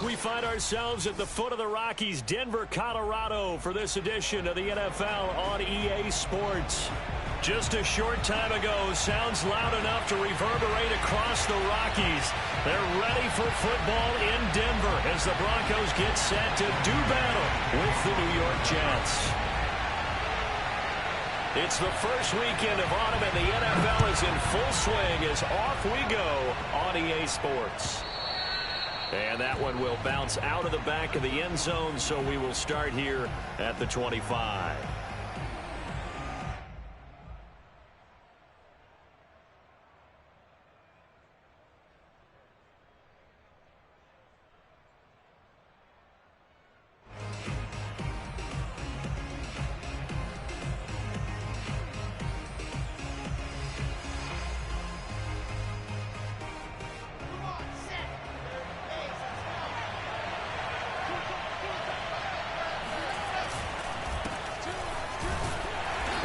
We find ourselves at the foot of the Rockies, Denver, Colorado, for this edition of the NFL on EA Sports. Just a short time ago, sounds loud enough to reverberate across the Rockies. They're ready for football in Denver as the Broncos get set to do battle with the New York Jets. It's the first weekend of autumn, and the NFL is in full swing as off we go on EA Sports. And that one will bounce out of the back of the end zone, so we will start here at the 25.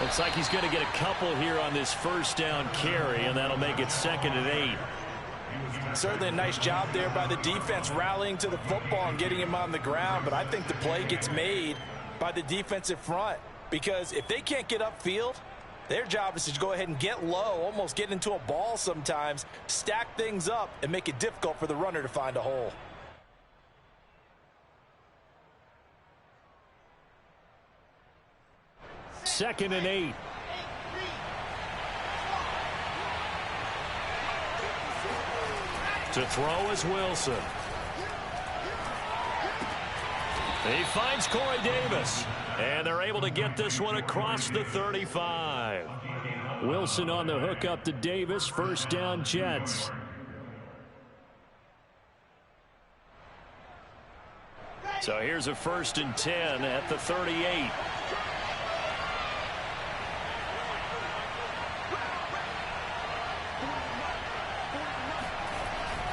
Looks like he's going to get a couple here on this first down carry, and that'll make it 2nd and 8. Certainly a nice job there by the defense rallying to the football and getting him on the ground, but I think the play gets made by the defensive front because if they can't get upfield, their job is to go ahead and get low, almost get into a ball sometimes, stack things up, and make it difficult for the runner to find a hole. Second and 8. To throw is Wilson. He finds Corey Davis. And they're able to get this one across the 35. Wilson on the hook up to Davis. First down, Jets. So here's a 1st and 10 at the 38.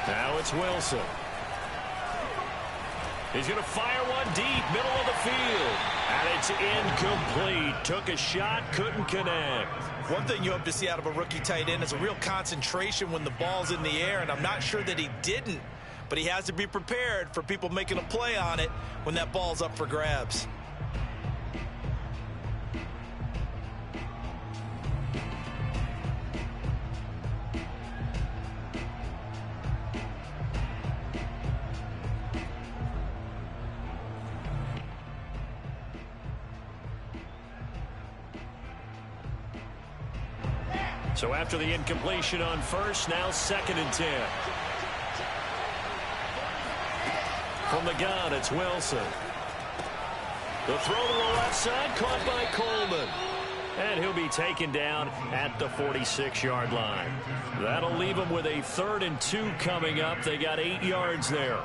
Now it's Wilson. He's going to fire one deep, middle of the field. And it's incomplete. Took a shot, couldn't connect. One thing you hope to see out of a rookie tight end is a real concentration when the ball's in the air, and I'm not sure that he didn't, but he has to be prepared for people making a play on it when that ball's up for grabs. So after the incompletion on first, now 2nd and 10. From the gun, it's Wilson. The throw to the left side, caught by Coleman. And he'll be taken down at the 46-yard line. That'll leave him with a 3rd and 2 coming up. They got 8 yards there.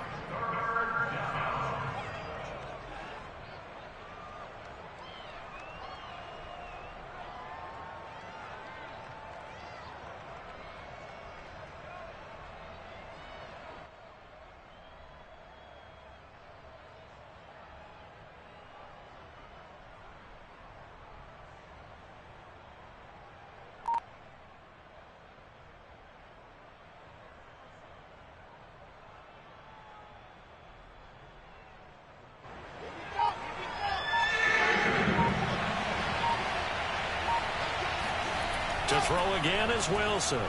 To throw again is Wilson.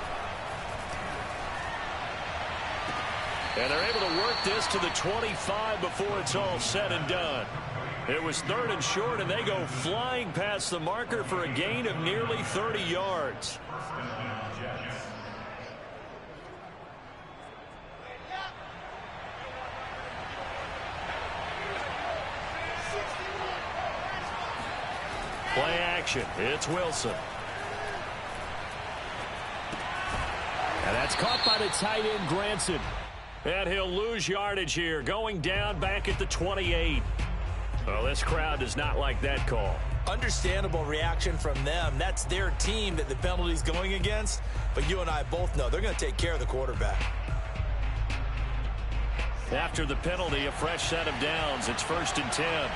And they're able to work this to the 25 before it's all said and done. It was 3rd and short, and they go flying past the marker for a gain of nearly 30 yards. Play action. It's Wilson. And that's caught by the tight end, Granson. And he'll lose yardage here, going down back at the 28. Well, this crowd does not like that call. Understandable reaction from them. That's their team that the penalty's going against. But you and I both know they're going to take care of the quarterback. After the penalty, a fresh set of downs. It's 1st and 10.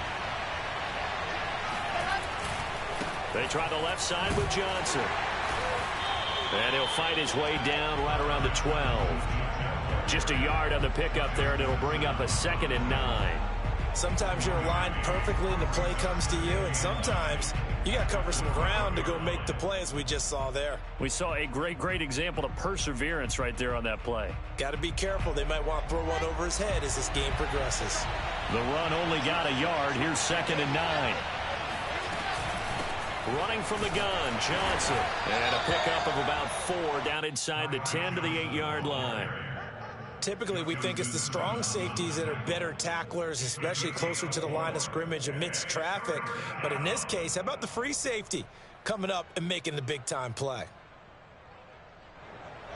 They try the left side with Johnson. And he'll fight his way down right around the 12. Just a yard on the pickup there, and it'll bring up a 2nd and 9. Sometimes you're aligned perfectly and the play comes to you, and sometimes you got to cover some ground to go make the play, as we just saw there. We saw a great example of perseverance right there on that play. Got to be careful. They might want to throw one over his head as this game progresses. The run only got a yard. Here's 2nd and 9. Running from the gun, Johnson. And a pickup of about 4 down inside the 10 to the 8-yard line. Typically, we think it's the strong safeties that are better tacklers, especially closer to the line of scrimmage amidst traffic. But in this case, how about the free safety coming up and making the big-time play?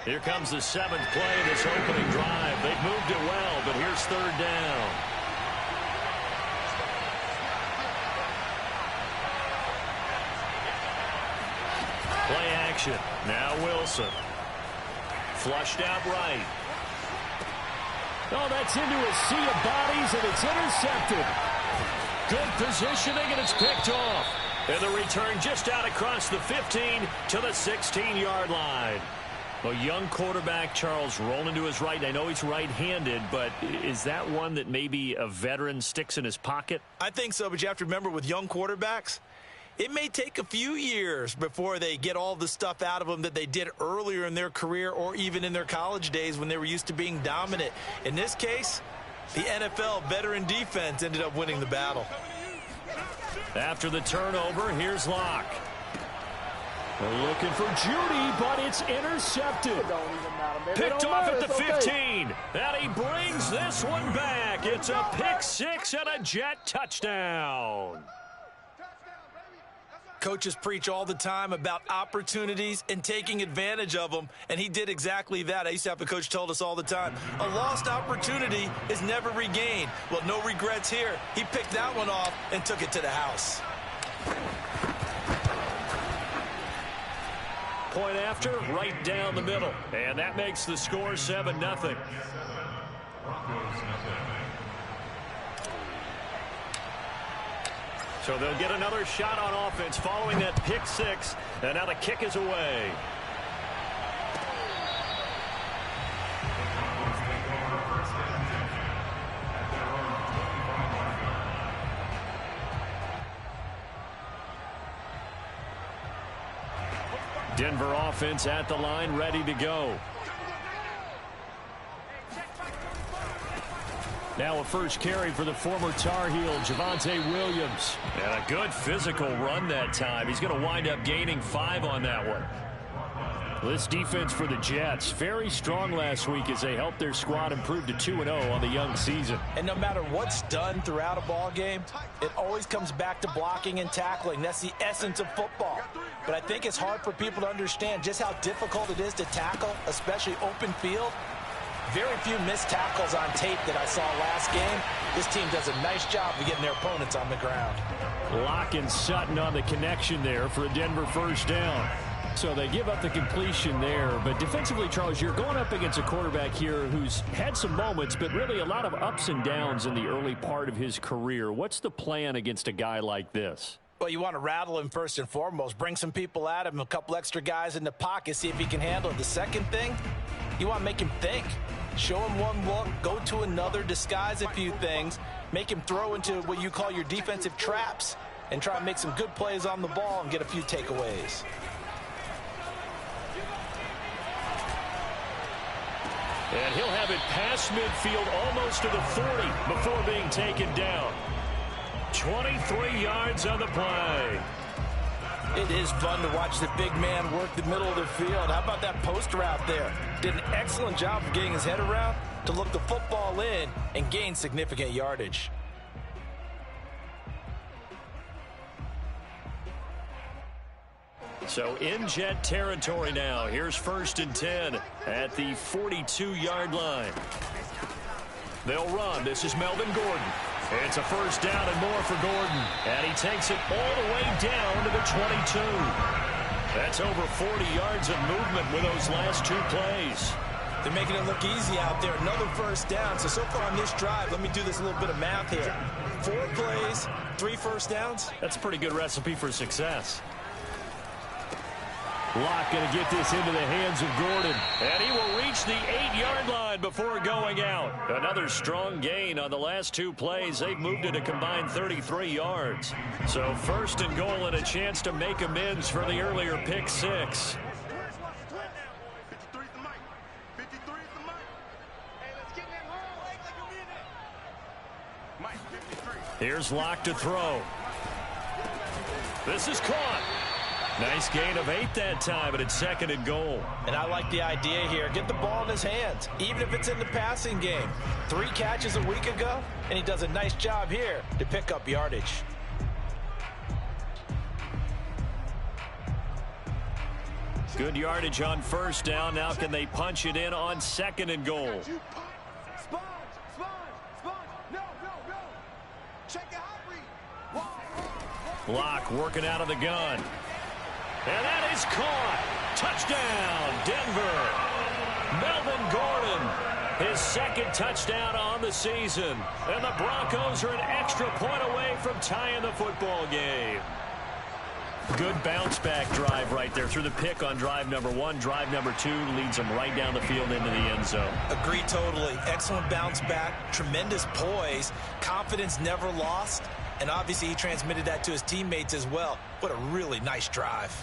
Here comes the 7th play of this opening drive. They've moved it well, but here's 3rd down. Play action. Now Wilson. Flushed out right. Oh, that's into a sea of bodies, and it's intercepted. Good positioning, and it's picked off. And the return just out across the 15 to the 16-yard line. A young quarterback, Charles, rolling to his right. I know he's right-handed, but is that one that maybe a veteran sticks in his pocket? I think so, but you have to remember with young quarterbacks, it may take a few years before they get all the stuff out of them that they did earlier in their career or even in their college days when they were used to being dominant. In this case, the NFL veteran defense ended up winning the battle. After the turnover, here's Locke. They're looking for Judy, but it's intercepted. Picked off at the 15. And he brings this one back. It's a pick 6 and a Jet touchdown. Coaches preach all the time about opportunities and taking advantage of them, and he did exactly that. I used to have a coach told us all the time, a lost opportunity is never regained. Well, no regrets here. He picked that one off and took it to the house. Point after, right down the middle. And that makes the score 7-0. So they'll get another shot on offense following that pick 6. And now the kick is away. Denver offense at the line, ready to go. Now a first carry for the former Tar Heel, Javonte Williams. And a good physical run that time. He's going to wind up gaining 5 on that one. This defense for the Jets, very strong last week as they helped their squad improve to 2-0 on the young season. And no matter what's done throughout a ball game, it always comes back to blocking and tackling. That's the essence of football. But I think it's hard for people to understand just how difficult it is to tackle, especially open field. Very few missed tackles on tape that I saw last game. This team does a nice job of getting their opponents on the ground. Locke and Sutton on the connection there for a Denver first down. So they give up the completion there. But defensively, Charles, you're going up against a quarterback here who's had some moments, but really a lot of ups and downs in the early part of his career. What's the plan against a guy like this? Well, you want to rattle him first and foremost. Bring some people at him, a couple extra guys in the pocket, see if he can handle it. The second thing, you want to make him think. Show him one look, go to another, disguise a few things, make him throw into what you call your defensive traps, and try and make some good plays on the ball and get a few takeaways. And he'll have it past midfield almost to the 40 before being taken down. 23 yards on the play. It is fun to watch the big man work the middle of the field. How about that post route there? Did an excellent job of getting his head around to look the football in and gain significant yardage. So in Jet territory now. Here's 1st and 10 at the 42-yard line. They'll run. This is Melvin Gordon. It's a first down and more for Gordon. And he takes it all the way down to the 22. That's over 40 yards of movement with those last 2 plays. They're making it look easy out there. Another first down. So far on this drive, let me do this little bit of math here. 4 plays, 3 first downs. That's a pretty good recipe for success. Locke going to get this into the hands of Gordon. And he will reach the 8-yard line before going out. Another strong gain on the last 2 plays. They've moved it a combined 33 yards. So first and goal and a chance to make amends for the earlier pick 6. Here's Locke to throw. This is caught. Nice gain of 8 that time, but it's 2nd and goal. And I like the idea here. Get the ball in his hands, even if it's in the passing game. 3 catches a week ago, and he does a nice job here to pick up yardage. Good yardage on first down. Now can they punch it in on 2nd and goal? Locke working out of the gun. And that is caught. Touchdown, Denver. Melvin Gordon, his 2nd touchdown on the season. And the Broncos are an extra point away from tying the football game. Good bounce back drive right there through the pick on drive number 1. Drive number 2 leads them right down the field into the end zone. Agree totally. Excellent bounce back. Tremendous poise. Confidence never lost. And obviously he transmitted that to his teammates as well. What a really nice drive.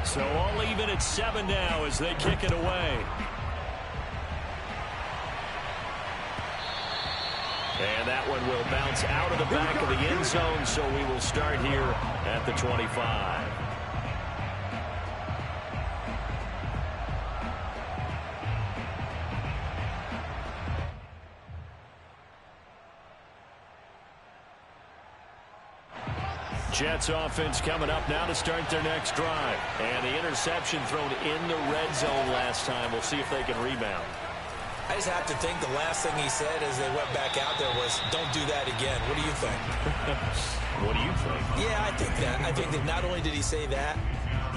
So all even at 7 now as they kick it away. And that one will bounce out of the back of the end zone, so we will start here at the 25. Jets offense coming up now to start their next drive. And the interception thrown in the red zone last time. We'll see if they can rebound. I just have to think the last thing he said as they went back out there was, don't do that again. What do you think? What do you think? Yeah, I think that. I think that not only did he say that,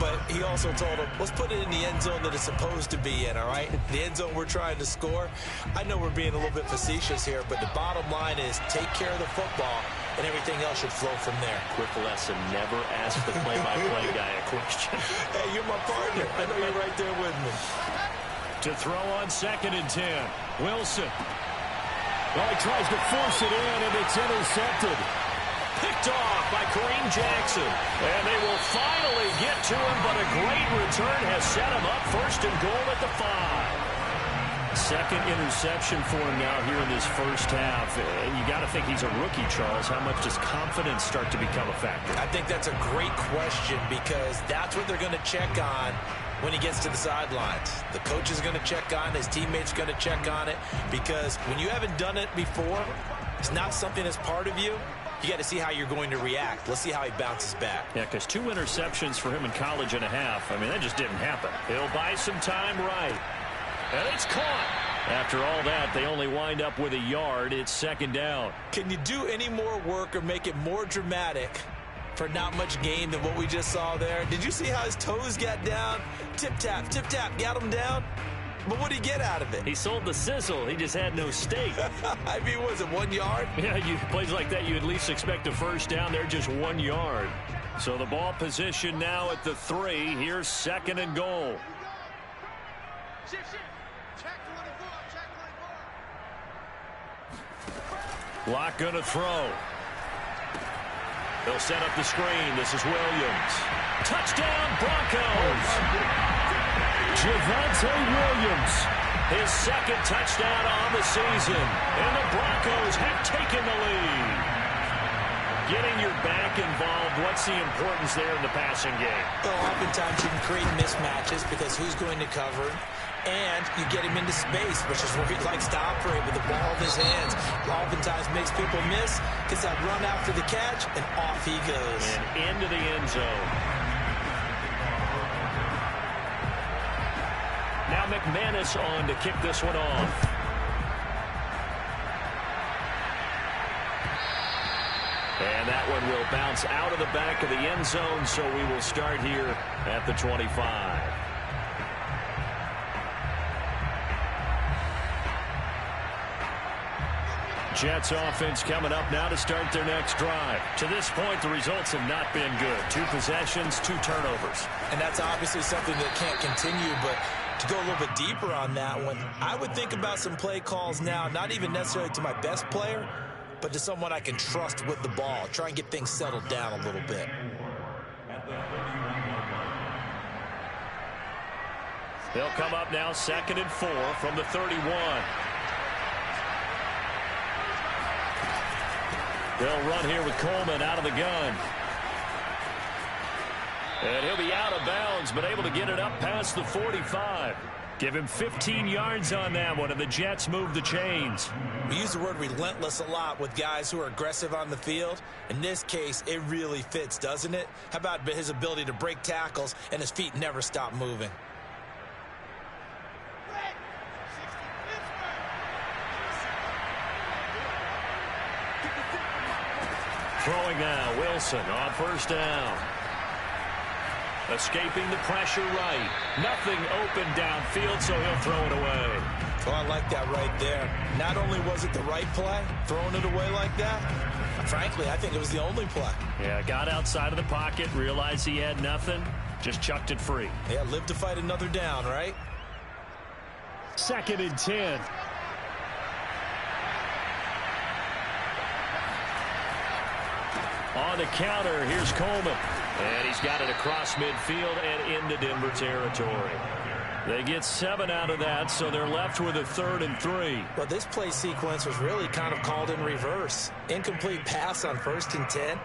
but he also told him, let's put it in the end zone that it's supposed to be in, all right? The end zone we're trying to score. I know we're being a little bit facetious here, but the bottom line is take care of the football, and everything else should flow from there. Quick lesson, never ask the play-by-play guy a question. Hey, you're my partner. I know you're right there with me. To throw on 2nd and 10. Wilson. Well, he tries to force it in, and it's intercepted. Picked off by Kareem Jackson. And they will finally get to him, but a great return has set him up 1st and goal at the 5. 2nd interception for him now here in this first half. And you got to think he's a rookie, Charles. How much does confidence start to become a factor? I think that's a great question because that's what they're going to check on when he gets to the sidelines. The coach is going to check on it. His teammates are going to check on it because when you haven't done it before, it's not something that's part of you. You got to see how you're going to react. Let's see how he bounces back. Yeah, because 2 interceptions for him in college and a half. I mean, that just didn't happen. He'll buy some time right. And it's caught. After all that, they only wind up with a yard. It's 2nd down. Can you do any more work or make it more dramatic for not much gain than what we just saw there? Did you see how his toes got down? Tip-tap, got him down. But what did he get out of it? He sold the sizzle. He just had no steak. I mean, was it 1 yard? Yeah, plays like that, you at least expect a first down. They're just 1 yard. So the ball position now at the 3. Here's 2nd and goal. Locke going to throw. They'll set up the screen. This is Williams. Touchdown, Broncos. Javonte Williams, his 2nd touchdown on the season. And the Broncos have taken the lead. Getting your back involved, what's the importance there in the passing game? Well, oftentimes you can create mismatches because who's going to cover him? And you get him into space, which is where he likes to operate with the ball in his hands. Oftentimes makes people miss, gets that run after the catch, and off he goes. And into the end zone. Now McManus on to kick this one off. And that one will bounce out of the back of the end zone, so we will start here at the 25. Jets offense coming up now to start their next drive. To this point, the results have not been good. 2 possessions, 2 turnovers. And that's obviously something that can't continue, but to go a little bit deeper on that one, I would think about some play calls now, not even necessarily to my best player, but to someone I can trust with the ball. Try and get things settled down a little bit. They'll come up now 2nd and 4 from the 31. They'll run here with Coleman out of the gun. And he'll be out of bounds, but able to get it up past the 45. Give him 15 yards on that one, and the Jets move the chains. We use the word relentless a lot with guys who are aggressive on the field. In this case, it really fits, doesn't it? How about his ability to break tackles and his feet never stop moving? Throwing now, Wilson on 1st down. Escaping the pressure right. Nothing open downfield, so he'll throw it away. Oh, I like that right there. Not only was it the right play, throwing it away like that, frankly, I think it was the only play. Yeah, got outside of the pocket, realized he had nothing, just chucked it free. Yeah, live to fight another down, right? 2nd and 10. On the counter, here's Coleman. And he's got it across midfield and into Denver territory. They get 7 out of that, so they're left with a 3rd and 3. Well, this play sequence was really kind of called in reverse. Incomplete pass on 1st and 10.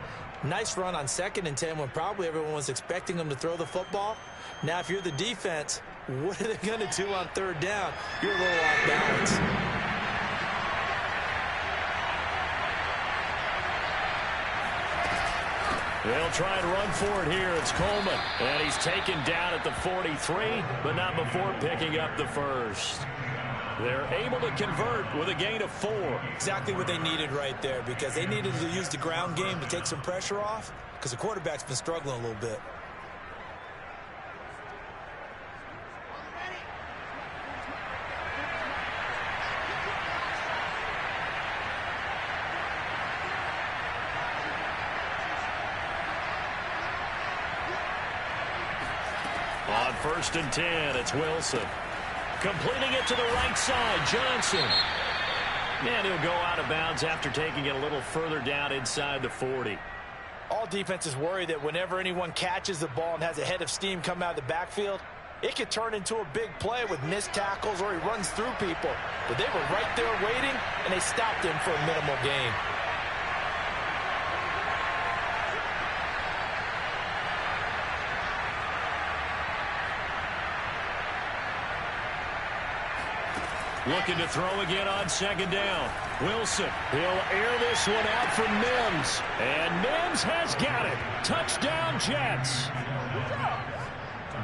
Nice run on 2nd and 10 when probably everyone was expecting them to throw the football. Now, if you're the defense, what are they going to do on 3rd down? You're a little off balance. They'll try and run for it here. It's Coleman. And he's taken down at the 43, but not before picking up the 1st. They're able to convert with a gain of 4. Exactly what they needed right there, because they needed to use the ground game to take some pressure off, because the quarterback's been struggling a little bit. On 1st and 10, it's Wilson. Completing it to the right side, Johnson. And he'll go out of bounds after taking it a little further down inside the 40. All defenses worry that whenever anyone catches the ball and has a head of steam come out of the backfield, it could turn into a big play with missed tackles or he runs through people. But they were right there waiting, and they stopped him for a minimal gain. Looking to throw again on 2nd down. Wilson, he'll air this one out for Mims. And Mims has got it. Touchdown, Jets.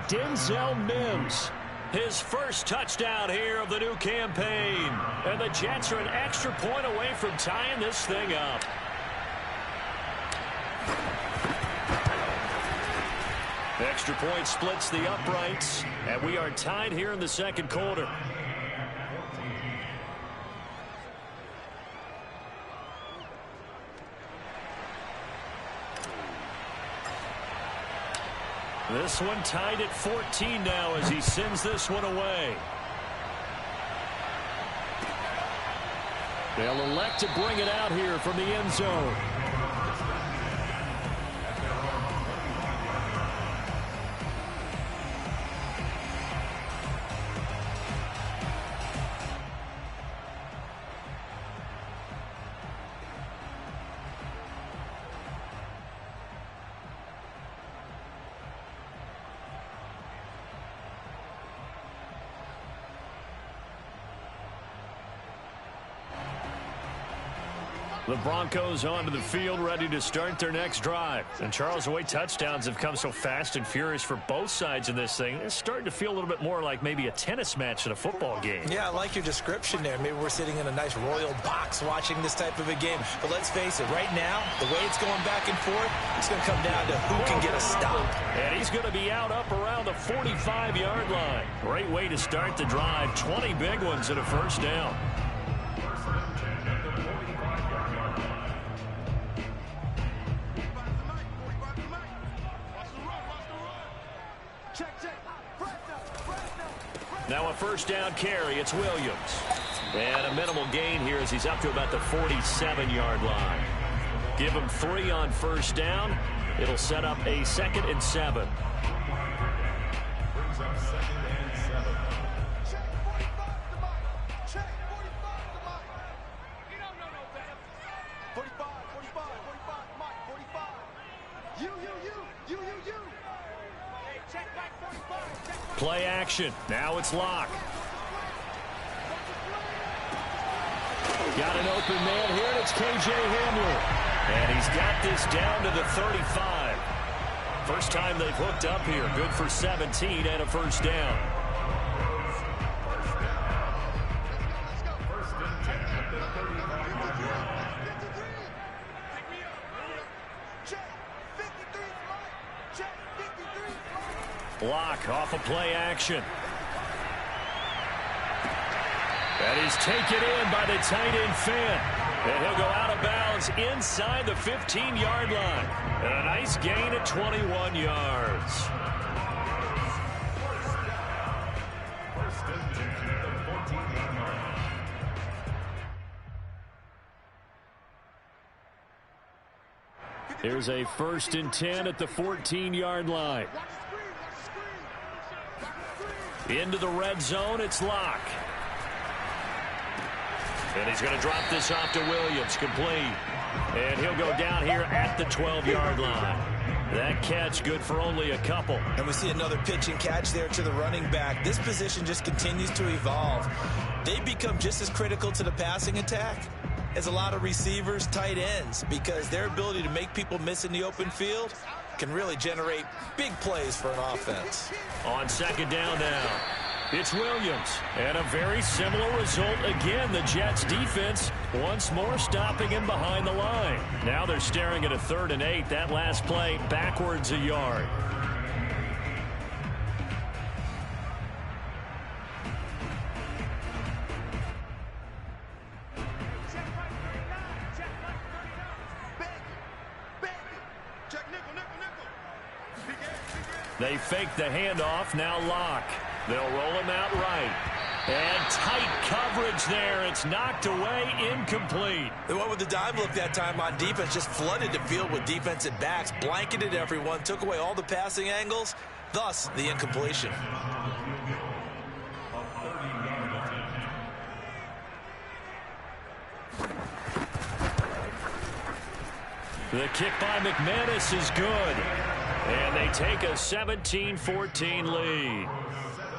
Denzel Mims, his first touchdown here of the new campaign. And the Jets are an extra point away from tying this thing up. Extra point splits the uprights. And we are tied here in the 2nd quarter. This one tied at 14 now as he sends this one away. They'll elect to bring it out here from the end zone. The Broncos onto the field, ready to start their next drive. And Charles, the way touchdowns have come so fast and furious for both sides in this thing, it's starting to feel a little bit more like maybe a tennis match in a football game. Yeah, I like your description there. Maybe we're sitting in a nice royal box watching this type of a game. But let's face it, right now, the way it's going back and forth, it's going to come down to who can get a stop. And he's going to be out up around the 45-yard line. Great way to start the drive. 20 big ones and a 1st down. Now a first down carry. It's Williams. And a minimal gain here as he's up to about the 47-yard line. Give him 3 on first down. It'll set up a 2nd and 7. Play action. Now it's Locke. Got an open man here, and it's K.J. Hamler. And he's got this down to the 35. First time they've hooked up here. Good for 17 and a first down. Block off a play action. And he's taken in by the tight end Finn. And he'll go out of bounds inside the 15-yard line. And a nice gain at 21 yards. Here's a 1st and 10 at the 14-yard line. Into the red zone, it's Locke. And he's going to drop this off to Williams, complete. And he'll go down here at the 12-yard line. That catch good for only a couple. And we see another pitch and catch there to the running back. This position just continues to evolve. They become just as critical to the passing attack as a lot of receivers, tight ends, because their ability to make people miss in the open field can really generate big plays for an offense. On 2nd down now, it's Williams. And a very similar result again. The Jets defense once more stopping him behind the line. Now they're staring at a 3rd and 8. That last play backwards a yard. They fake the handoff. Now Locke. They'll roll him out right. And tight coverage there. It's knocked away, incomplete. They went with the dime look that time on defense. Just flooded the field with defensive backs. Blanketed everyone. Took away all the passing angles. Thus, the incompletion. The kick by McManus is good. And they take a 17-14 lead.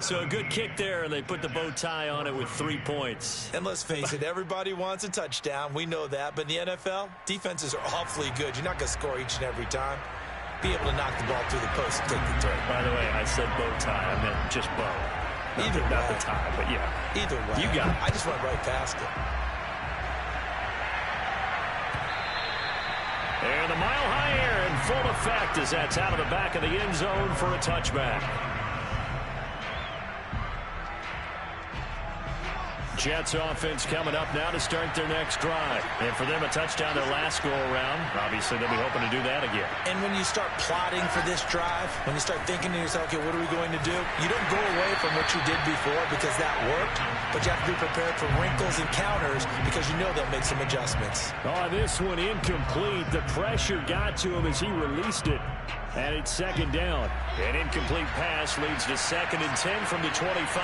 So a good kick there, and they put the bow tie on it with 3 points. And let's face it, everybody wants a touchdown. We know that. But in the NFL, defenses are awfully good. You're not going to score each and every time. Be able to knock the ball through the post and take the turn. By the way, I said bow tie. I meant just bow. Either way. Not the tie, but yeah. Either way. You got it. I just went right past it. And the mile high air in full effect as that's out of the back of the end zone for a touchback. Jets offense coming up now to start their next drive. And for them, a touchdown their last go-around. Obviously, they'll be hoping to do that again. And when you start plotting for this drive, when you start thinking to yourself, okay, what are we going to do? You don't go away from what you did before because that worked, but you have to be prepared for wrinkles and counters because you know they'll make some adjustments. Oh, this one incomplete. The pressure got to him as he released it. And it's 2nd down. An incomplete pass leads to 2nd and 10 from the 25.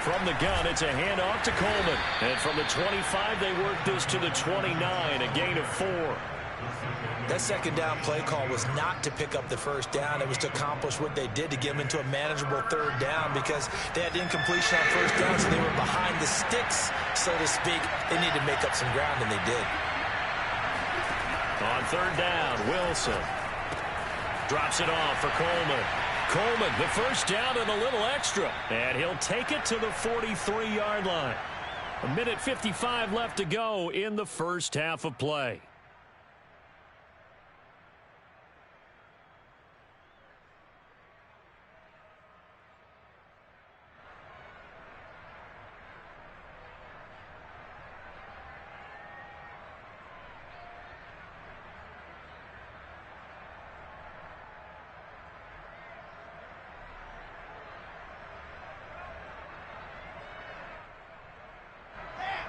From the gun, it's a handoff to Coleman. And from the 25, they work this to the 29, a gain of 4. That 2nd down play call was not to pick up the first down. It was to accomplish what they did to get them into a manageable 3rd down because they had incompletion on first down, so they were behind the sticks, so to speak. They needed to make up some ground, and they did. On 3rd down, Wilson drops it off for Coleman. Coleman, the first down and a little extra. And he'll take it to the 43-yard line. 1:55 left to go in the first half of play.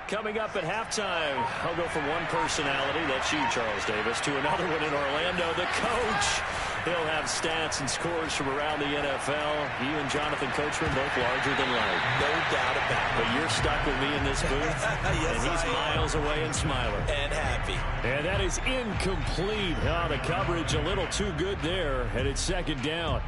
Coming up at halftime, I'll go from one personality, that's you, Charles Davis, to another one in Orlando, the coach. He'll have stats and scores from around the NFL. You and Jonathan Coachman both larger than life. No doubt about it. But you're stuck with me in this booth, yes, and he's miles away and smiling. And happy. And that is incomplete. Oh, the coverage a little too good there, and it's second down.